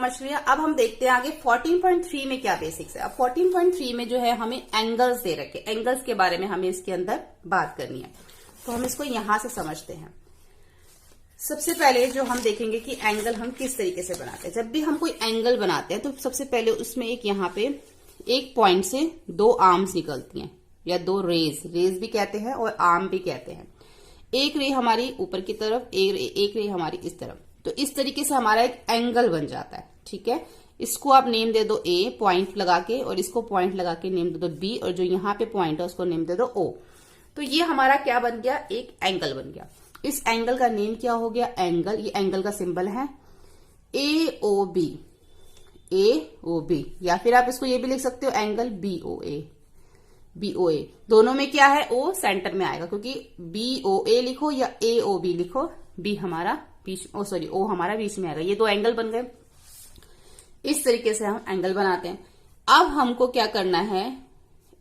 समझ लिया। अब हम देखते हैं आगे 14.3 में क्या बेसिक्स है। अब 14.3 में जो है हमें एंगल्स दे रखे, एंगल्स के बारे में हमें इसके अंदर बात करनी है, तो हम इसको यहां से समझते हैं। सबसे पहले जो हम देखेंगे कि एंगल हम किस तरीके से बनाते हैं। जब भी हम कोई एंगल बनाते हैं तो सबसे पहले उसमें एक यहाँ पे एक पॉइंट से दो आर्म्स निकलती हैं या दो रेज, रेज भी कहते हैं और आर्म भी कहते हैं। एक रे हमारी ऊपर की तरफ, एक रे हमारी इस तरफ, तो इस तरीके से हमारा एक एंगल बन जाता है। ठीक है, इसको आप नेम दे दो ए पॉइंट लगा के, और इसको पॉइंट लगा के नेम दे दो बी, और जो यहाँ पे पॉइंट है उसको नेम दे दो ओ। तो ये हमारा क्या बन गया, एक एंगल बन गया। इस एंगल का नेम क्या हो गया, एंगल। ये एंगल का सिंबल है ए ओ बी, ए ओ बी, या फिर आप इसको ये भी लिख सकते हो एंगल बी ओ ए, बी ओ ए। दोनों में क्या है, ओ सेंटर में आएगा, क्योंकि बी ओ ए लिखो या ए ओ बी लिखो, बी हमारा बीच, ओ हमारा बीच में आएगा। ये दो एंगल बन गए। इस तरीके से हम एंगल बनाते हैं। अब हमको क्या करना है,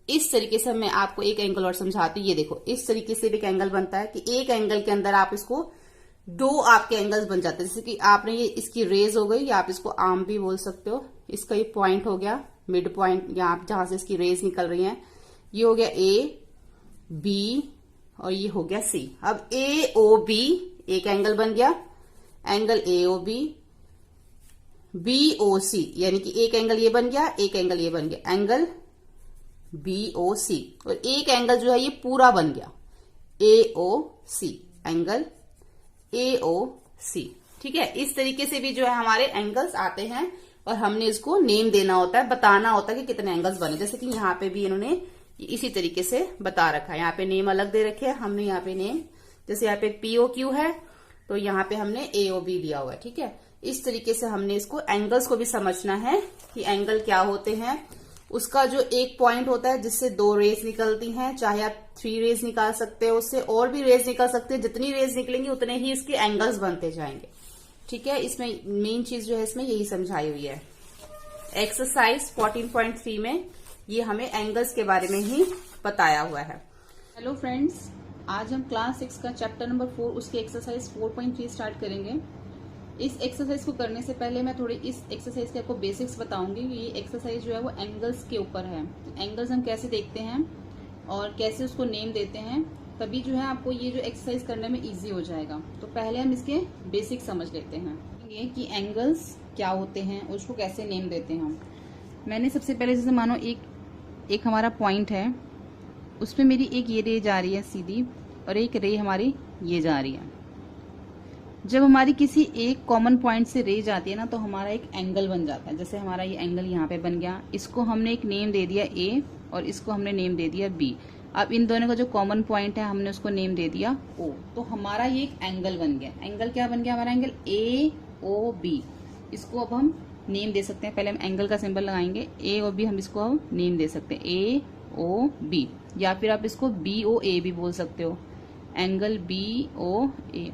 इस तरीके से मैं आपको एक एंगल और समझाती हूँ। ये देखो, इस तरीके से भी एक एंगल बनता है कि एक एंगल के अंदर आप इसको दो आपके एंगल्स बन जाते हैं। जैसे कि आपने ये इसकी रेज हो गई, या आप इसको आर्म भी बोल सकते हो। इसका ये पॉइंट हो गया, मिड पॉइंट, यहाँ जहां से इसकी रेज निकल रही है। ये हो गया ए बी और ये हो गया सी। अब ए ओ बी एक एंगल बन गया, angle A O B, B O C, यानी कि एक एंगल ये बन गया, एक एंगल ये बन गया, एंगल बी ओ सी। और एक एंगल जो है ये पूरा बन गया, ए ओ सी, एंगल ए ओ सी। ठीक है, इस तरीके से भी जो है हमारे एंगल्स आते हैं, और हमने इसको नेम देना होता है, बताना होता है कि कितने एंगल्स बने। जैसे कि यहाँ पे भी इन्होंने इसी तरीके से बता रखा है। यहाँ पे नेम अलग दे रखे हैं, हमने यहाँ पे नेम, जैसे यहाँ पे पीओ क्यू है तो यहाँ पे हमने एओ बी दिया हुआ है। ठीक है, इस तरीके से हमने इसको एंगल्स को भी समझना है कि एंगल क्या होते हैं। उसका जो एक पॉइंट होता है जिससे दो रेज निकलती हैं, चाहे आप 3 रेज निकाल सकते हो, उससे और भी रेज निकल सकते हैं। जितनी रेज निकलेंगी उतने ही इसके एंगल्स बनते जाएंगे। ठीक है, इसमें मेन चीज जो है इसमें यही समझाई हुई है। एक्सरसाइज 14.3 में ये हमें एंगल्स के बारे में ही बताया हुआ है। हेलो फ्रेंड्स, आज हम क्लास 6 का चैप्टर नंबर 4 उसकी एक्सरसाइज 4.3 स्टार्ट करेंगे। इस एक्सरसाइज को करने से पहले मैं थोड़ी इस एक्सरसाइज के आपको बेसिक्स बताऊंगी। ये एक्सरसाइज जो है वो एंगल्स के ऊपर है। एंगल्स हम कैसे देखते हैं और कैसे उसको नेम देते हैं, तभी जो है आपको ये जो एक्सरसाइज करने में इजी हो जाएगा। तो पहले हम इसके बेसिक्स समझ लेते हैं, ये कि एंगल्स क्या होते हैं और उसको कैसे नेम देते हैं हम। मैंने सबसे पहले जैसे मानो एक हमारा पॉइंट है, उसमें मेरी एक ये रे जा रही है सीधी, और एक रे हमारी ये जा रही है। जब हमारी किसी एक कॉमन पॉइंट से रे जाती है ना, तो हमारा एक एंगल बन जाता है। जैसे हमारा ये एंगल यहाँ पे बन गया, इसको हमने एक नेम दे दिया ए और इसको हमने नेम दे दिया बी। अब इन दोनों का जो कॉमन पॉइंट है हमने उसको नेम दे दिया ओ, तो हमारा ये एक एंगल बन गया। एंगल क्या बन गया हमारा, एंगल ए ओ बी। इसको अब हम नेम दे सकते हैं। पहले हम एंगल का सिंबल लगाएंगे, ए और बी, हम इसको अब नेम दे सकते हैं ए ओ बी, या फिर आप इसको बी ओ ए भी बोल सकते हो, एंगल बी ओ ए।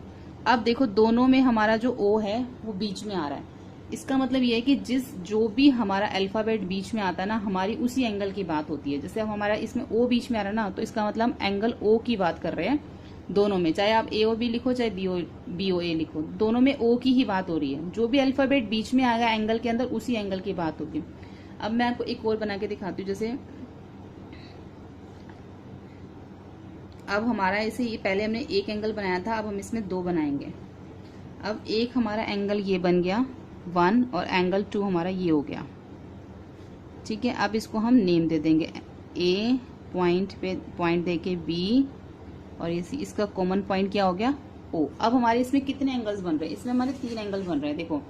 अब देखो दोनों में हमारा जो ओ है वो बीच में आ रहा है। इसका मतलब ये है कि जो भी हमारा अल्फाबेट बीच में आता है ना, हमारी उसी एंगल की बात होती है। जैसे अब हमारा इसमें ओ बीच में आ रहा है ना, तो इसका मतलब हम एंगल ओ की बात कर रहे हैं दोनों में। चाहे आप ए ओ बी लिखो, चाहे बी ओ ए लिखो, दोनों में ओ की ही बात हो रही है। जो भी अल्फाबेट बीच में आएगा एंगल के अंदर, उसी एंगल की बात होगी। अब मैं आपको एक और बना के दिखाती हूँ। जैसे अब हमारा ऐसे ये पहले हमने एक एंगल बनाया था, अब हम इसमें दो बनाएंगे। अब एक हमारा एंगल ये बन गया 1 और एंगल 2 हमारा ये हो गया। ठीक है, अब इसको हम नेम दे देंगे, ए पॉइंट पे पॉइंट देके बी, और इसका कॉमन पॉइंट क्या हो गया ओ। अब हमारे इसमें कितने एंगल्स बन रहे हैं, इसमें हमारे 3 एंगल्स बन रहे हैं। देखो,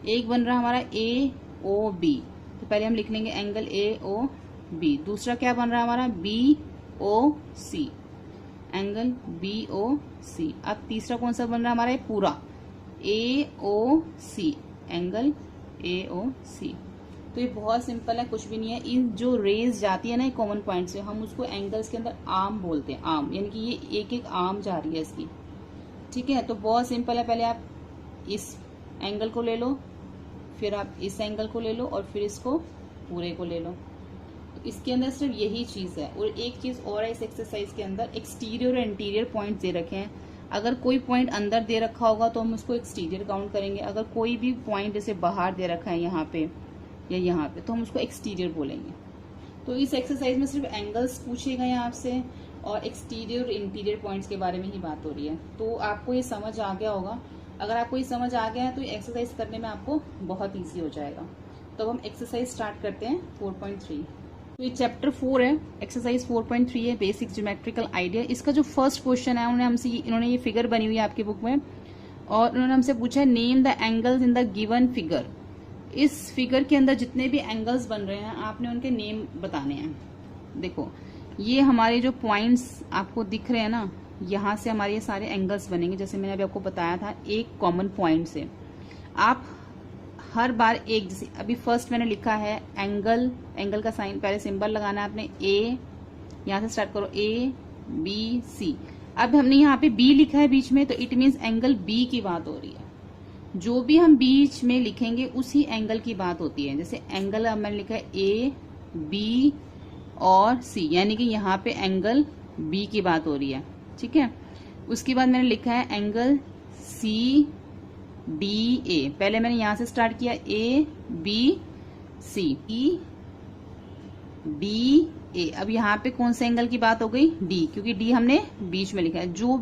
एक बन रहा है हमारा ए ओ बी, तो पहले हम लिख लेंगे एंगल ए ओ बी। दूसरा क्या बन रहा है हमारा बी ओ सी, एंगल बी ओ सी। अब तीसरा कौन सा बन रहा है हमारा, पूरा ए ओ सी, एंगल ए ओ सी। तो ये बहुत सिंपल है, कुछ भी नहीं है। इन जो रेज जाती है ना कॉमन पॉइंट से, हम उसको एंगल्स के अंदर आर्म बोलते हैं, आर्म, यानी कि ये एक एक आर्म जा रही है इसकी। ठीक है, तो बहुत सिंपल है। पहले आप इस एंगल को ले लो, फिर आप इस एंगल को ले लो, और फिर इसको पूरे को ले लो। तो इसके अंदर सिर्फ यही चीज है। और एक चीज और है इस एक्सरसाइज के अंदर, एक्सटीरियर और इंटीरियर पॉइंट दे रखे हैं। अगर कोई पॉइंट अंदर दे रखा होगा तो हम उसको एक्सटीरियर काउंट करेंगे। अगर कोई भी पॉइंट जैसे बाहर दे रखा है यहाँ पे या यहाँ पे, तो हम उसको एक्सटीरियर बोलेंगे। तो इस एक्सरसाइज में सिर्फ एंगल्स पूछे गए हैं आपसे और एक्सटीरियर और इंटीरियर पॉइंट्स के बारे में ही बात हो रही है। तो आपको ये समझ आ गया होगा। अगर आपको ये समझ आ गया है तो ये एक्सरसाइज करने में आपको बहुत ईजी हो जाएगा। तो अब हम एक्सरसाइज स्टार्ट करते हैं 4.3। तो ये चैप्टर 4 है, एक्सरसाइज 4.3 है, बेसिक ज्योमेट्रिकल आइडिया। इसका जो फर्स्ट क्वेश्चन है इन्होंने ये फिगर बनी हुई है आपकी बुक में और उन्होंने हमसे पूछा है name the angles in the given figure. इस फिगर के अंदर जितने भी एंगल्स बन रहे हैं आपने उनके नेम बताने हैं। देखो ये हमारे जो पॉइंट्स आपको दिख रहे हैं ना, यहाँ से हमारे ये सारे एंगल्स बनेंगे। जैसे मैंने अभी आपको बताया था एक कॉमन पॉइंट से आप हर बार एक, जैसे अभी फर्स्ट मैंने लिखा है एंगल, एंगल का साइन पहले सिंबल लगाना है आपने ए, यहाँ से स्टार्ट करो ए बी सी। अब हमने यहाँ पे बी लिखा है बीच में, तो इट मीन्स एंगल बी की बात हो रही है। जो भी हम बीच में लिखेंगे उसी एंगल की बात होती है। जैसे एंगल अब मैंने लिखा है ए बी और सी, यानी कि यहाँ पे एंगल बी की बात हो रही है, ठीक है। उसके बाद मैंने लिखा है एंगल सी डी ए। पहले मैंने यहां से स्टार्ट किया A B C E D A. अब यहाँ पे कौन से एंगल की बात हो गई? डी, क्योंकि डी हमने बीच में लिखा है। जो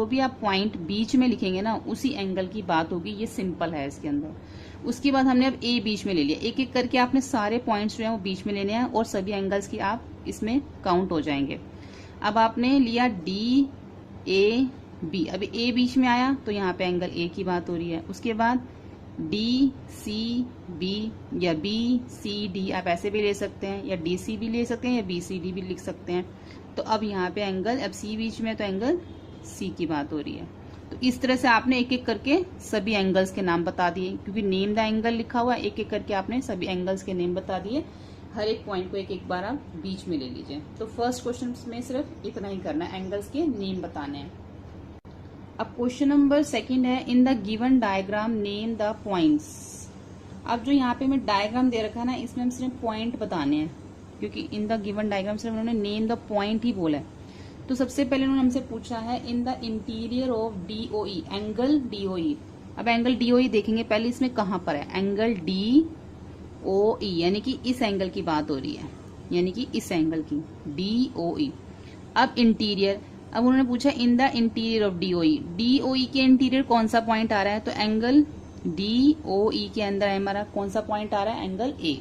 भी आप पॉइंट बीच में लिखेंगे ना उसी एंगल की बात होगी। ये सिंपल है इसके अंदर। उसके बाद हमने अब ए बीच में ले लिया। एक एक करके आपने सारे पॉइंट्स जो है वो बीच में लेने हैं और सभी एंगल्स की आप इसमें काउंट हो जाएंगे। अब आपने लिया डी ए बी, अभी ए बीच में आया तो यहाँ पे एंगल ए की बात हो रही है। उसके बाद डी सी बी या बी सी डी आप ऐसे भी ले सकते हैं, या डी सी भी ले सकते हैं, या बी सी डी भी लिख सकते हैं। तो अब यहाँ पे एंगल, अब सी बीच में तो एंगल सी की बात हो रही है। तो इस तरह से आपने एक एक करके सभी एंगल्स के नाम बता दिए, क्योंकि नेम द एंगल लिखा हुआ है। एक एक करके आपने सभी एंगल्स के नेम बता दिए। हर एक पॉइंट को एक एक बार आप बीच में ले लीजिए। तो फर्स्ट क्वेश्चन में सिर्फ इतना ही करना है, एंगल्स के नेम बताने हैं। अब क्वेश्चन नंबर सेकंड है, in the given diagram name the points. अब जो यहाँ पे मैं डायग्राम दे रखा है ना, इसमें हम सिर्फ पॉइंट बताने हैं, क्योंकि इन द गिवन डायग्राम सिर्फ उन्होंने नेम द पॉइंट ही बोला है। तो सबसे पहले उन्होंने हमसे पूछा है in the interior of DOE, angle DOE. अब एंगल डीओई देखेंगे पहले इसमें कहाँ पर है, एंगल डीओई, यानी कि इस एंगल की बात हो रही है, यानी कि इस एंगल की डीओई। अब इंटीरियर, अब उन्होंने पूछा in the interior of DOE. DOE के इंटीरियर कौन सा पॉइंट आ रहा है, तो एंगल डीओई के अंदर हमारा कौन सा पॉइंट आ रहा है, एंगल ए।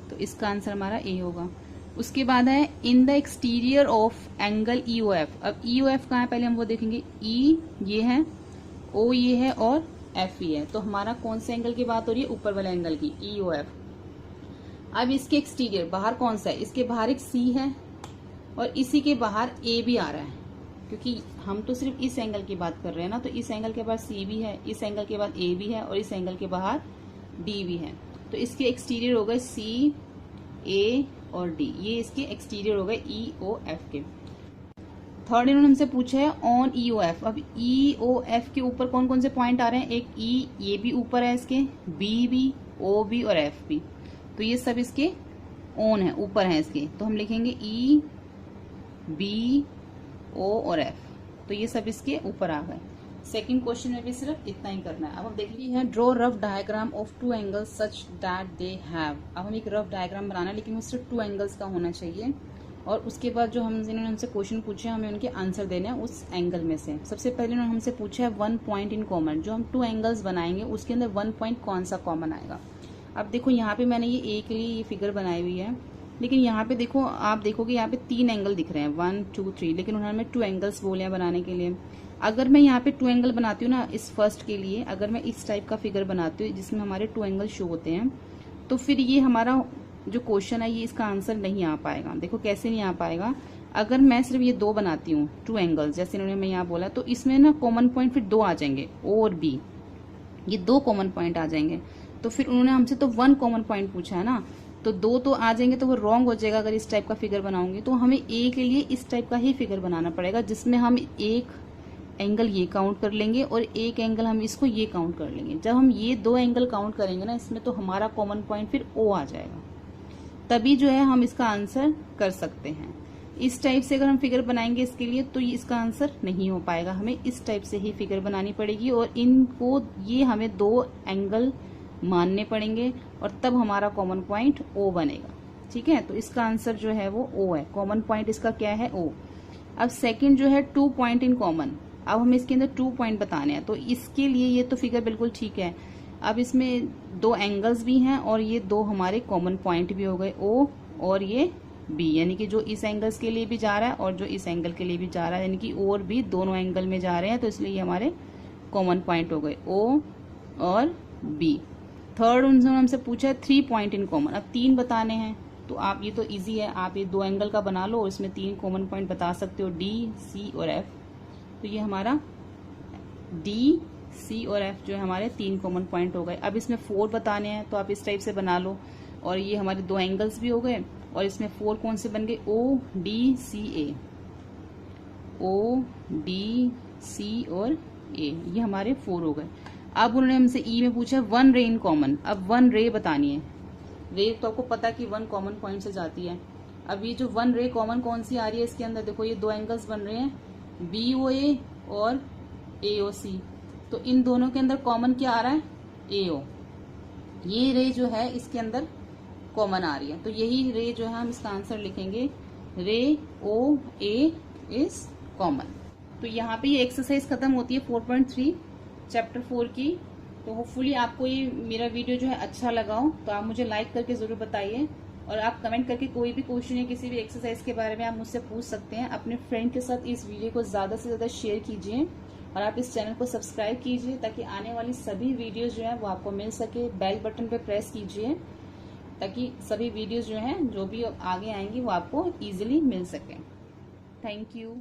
तो इसका आंसर हमारा ए होगा। उसके बाद है in the exterior of angle EOF. अब ईओएफ कहाँ है पहले हम वो देखेंगे। ई ये है, ओ ये है और एफ ये है। तो हमारा कौन से एंगल की बात हो रही है, ऊपर वाले एंगल की, ईओएफ। अब इसके एक्सटीरियर बाहर कौन सा है, इसके बाहर एक सी है और इसी के बाहर ए भी आ रहा है, क्योंकि हम तो सिर्फ इस एंगल की बात कर रहे हैं ना। तो इस एंगल के बाद सी भी है, इस एंगल के बाद ए भी है और इस एंगल के बाहर डी भी है। तो इसके एक्सटीरियर हो गए सी ए और डी, ये इसके एक्सटीरियर हो गए ई ओ एफ के। थर्ड इन्होंने हमसे पूछा है ऑन ई ओ एफ। अब ई ओ एफ के ऊपर कौन कौन से पॉइंट आ रहे हैं, एक ई ये भी ऊपर है इसके, बी भी, ओ भी और एफ भी। तो ये सब इसके ऑन है, ऊपर है इसके। तो हम लिखेंगे ई बी ओ और एफ। तो ये सब इसके ऊपर आ गए। सेकंड क्वेश्चन में भी सिर्फ इतना ही करना है। अब हम देख ली है draw rough diagram of two angles such that they have. अब हम एक रफ डायग्राम बनाना है, लेकिन वो सिर्फ टू एंगल्स का होना चाहिए। और उसके बाद जो इन्होंने हमसे क्वेश्चन पूछे हमें उनके आंसर देने हैं उस एंगल में से। सबसे पहले उन्होंने हमसे पूछा है वन पॉइंट इन कॉमन। जो हम टू एंगल्स बनाएंगे उसके अंदर वन पॉइंट कौन सा कॉमन आएगा। अब देखो यहाँ पे मैंने ये ए के लिए ये फिगर बनाई हुई है, लेकिन यहाँ पे देखो, आप देखोगे यहाँ पे 3 एंगल दिख रहे हैं, 1 2 3, लेकिन उन्होंने हमें 2 एंगल्स बोले हैं बनाने के लिए। अगर मैं यहाँ पे 2 एंगल बनाती हूँ ना इस फर्स्ट के लिए, अगर मैं इस टाइप का फिगर बनाती हूँ जिसमें हमारे 2 एंगल शो होते हैं, तो फिर ये हमारा जो क्वेश्चन है ये इसका आंसर नहीं आ पाएगा। देखो कैसे नहीं आ पाएगा, अगर मैं सिर्फ ये 2 बनाती हूँ 2 एंगल्स, जैसे इन्होंने मैं यहाँ बोला, तो इसमें ना कॉमन पॉइंट फिर 2 आ जाएंगे, ओ और बी, ये 2 कॉमन पॉइंट आ जाएंगे। तो फिर उन्होंने हमसे तो 1 कॉमन पॉइंट पूछा है ना, तो 2 तो आ जाएंगे, तो वो रॉन्ग हो जाएगा अगर इस टाइप का फिगर बनाऊंगी। तो हमें ए के लिए इस टाइप का ही फिगर बनाना पड़ेगा, जिसमें हम एक एंगल ये काउंट कर लेंगे और एक एंगल हम इसको ये काउंट कर लेंगे। जब हम ये 2 एंगल काउंट करेंगे ना इसमें, तो हमारा कॉमन पॉइंट फिर ओ आ जाएगा, तभी जो है हम इसका आंसर कर सकते हैं। इस टाइप से अगर हम फिगर बनाएंगे इसके लिए तो इसका आंसर नहीं हो पाएगा, हमें इस टाइप से ही फिगर बनानी पड़ेगी और इनको ये हमें 2 एंगल मानने पड़ेंगे और तब हमारा कॉमन पॉइंट O बनेगा। ठीक है, तो इसका आंसर जो है वो O है, कॉमन पॉइंट इसका क्या है O। अब सेकंड जो है 2 पॉइंट इन कॉमन, अब हमें इसके अंदर 2 पॉइंट बताने हैं, तो इसके लिए ये तो फिगर बिल्कुल ठीक है। अब इसमें 2 एंगल्स भी हैं और ये 2 हमारे कॉमन पॉइंट भी हो गए O और ये B, यानी कि जो इस एंगल्स के लिए भी जा रहा है और जो इस एंगल के लिए भी जा रहा है, यानी कि O और B दोनों एंगल में जा रहे हैं, तो इसलिए ये हमारे कॉमन पॉइंट हो गए O और B। थर्ड उन्होंने हमसे पूछा है 3 पॉइंट इन कॉमन, अब 3 बताने हैं, तो आप ये तो इजी है, आप ये 2 एंगल का बना लो और इसमें 3 कॉमन पॉइंट बता सकते हो D, C और F। तो ये हमारा D, C और F जो है हमारे 3 कॉमन पॉइंट हो गए। अब इसमें 4 बताने हैं, तो आप इस टाइप से बना लो और ये हमारे 2 एंगल्स भी हो गए और इसमें 4 कौन से बन गए O, D, C, A, O, D, C और A, ये हमारे 4 हो गए। अब उन्होंने हमसे E में पूछा 1 रे इन कॉमन, अब 1 रे बतानी है। रे तो आपको पता कि 1 कॉमन पॉइंट से जाती है। अब ये जो 1 रे कॉमन कौन सी आ रही है इसके अंदर, देखो ये 2 एंगल्स बन रहे हैं BOA और AOC, तो इन दोनों के अंदर कॉमन क्या आ रहा है AO, ये रे जो है इसके अंदर कॉमन आ रही है, तो यही रे जो है हम इसका आंसर लिखेंगे, रे OA इज कॉमन। तो यहाँ पे ये एक्सरसाइज खत्म होती है 4.3 चैप्टर 4 की। तो होपफुली आपको ये मेरा वीडियो जो है अच्छा लगा हो, तो आप मुझे लाइक करके जरूर बताइए और आप कमेंट करके कोई भी क्वेश्चन या किसी भी एक्सरसाइज के बारे में आप मुझसे पूछ सकते हैं। अपने फ्रेंड के साथ इस वीडियो को ज्यादा से ज्यादा शेयर कीजिए और आप इस चैनल को सब्सक्राइब कीजिए ताकि आने वाली सभी वीडियोज जो है वो आपको मिल सके। बेल बटन पे प्रेस कीजिए ताकि सभी वीडियोज जो हैं जो भी आगे आएंगी वो आपको इजीली मिल सके। Thank you.